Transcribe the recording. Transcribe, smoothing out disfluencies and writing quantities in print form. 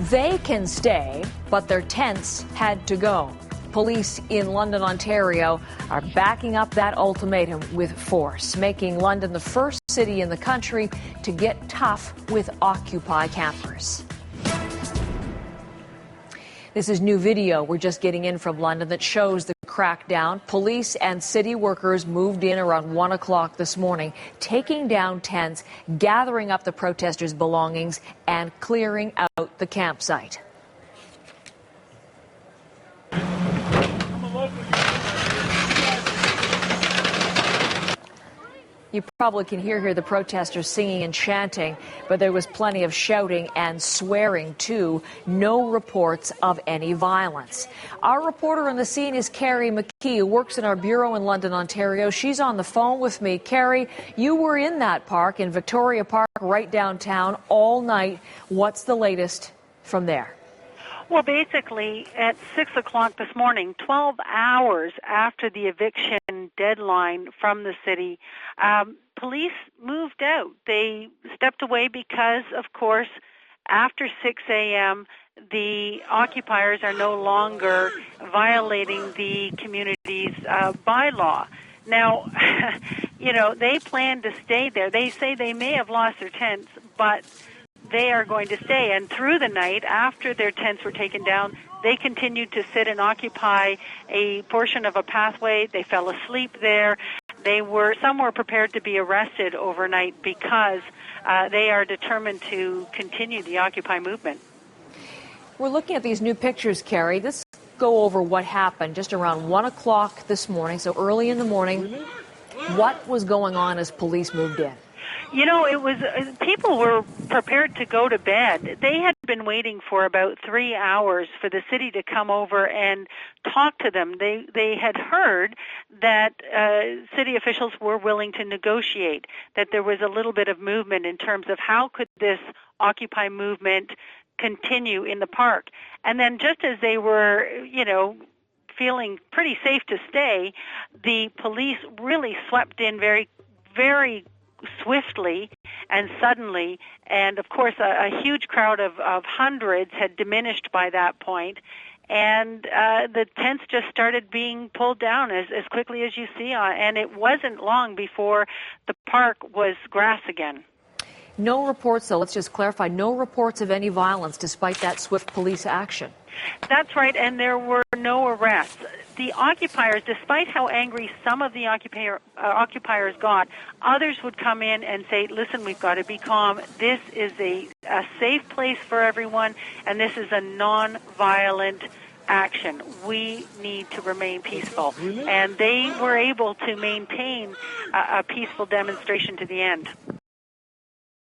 They can stay, but their tents had to go. Police in London, Ontario are backing up that ultimatum with force, making London the first city in the country to get tough with Occupy campers. This is new video we're just getting in from London that shows the crackdown. Police and city workers moved in around 1 o'clock this morning, taking down tents, gathering up the protesters' belongings, and clearing out the campsite. You probably can hear here the protesters singing and chanting, but there was plenty of shouting and swearing too. No reports of any violence. Our reporter on the scene is Carrie McKee, who works in our bureau in London, Ontario. She's on the phone with me. Carrie, you were in that park, in Victoria Park, right downtown, all night. What's the latest from there? Well, basically, at 6 o'clock this morning, 12 hours after the eviction deadline from the city, police moved out. They stepped away because, of course, after 6 a.m., the occupiers are no longer violating the community's bylaw. Now, they plan to stay there. They say they may have lost their tents, but they are going to stay. And through the night, after their tents were taken down, they continued to sit and occupy a portion of a pathway. They fell asleep there. Some were prepared to be arrested overnight because they are determined to continue the Occupy movement. We're looking at these new pictures, Carrie. Let's go over what happened just around 1 o'clock this morning, so early in the morning. What was going on as police moved in? People were prepared to go to bed. They had been waiting for about 3 hours for the city to come over and talk to them. They had heard that city officials were willing to negotiate, that there was a little bit of movement in terms of how could this Occupy movement continue in the park. And then just as they were, feeling pretty safe to stay, the police really swept in very, very swiftly and suddenly, and of course a huge crowd of hundreds had diminished by that point, and the tents just started being pulled down as quickly as you see, and it wasn't long before the park was grass again. No reports, though, let's just clarify, no reports of any violence despite that swift police action. That's right, and there were no arrests. The occupiers, despite how angry some of the occupiers got, others would come in and say, listen, we've got to be calm. This is a safe place for everyone, and this is a non-violent action. We need to remain peaceful. And they were able to maintain a peaceful demonstration to the end.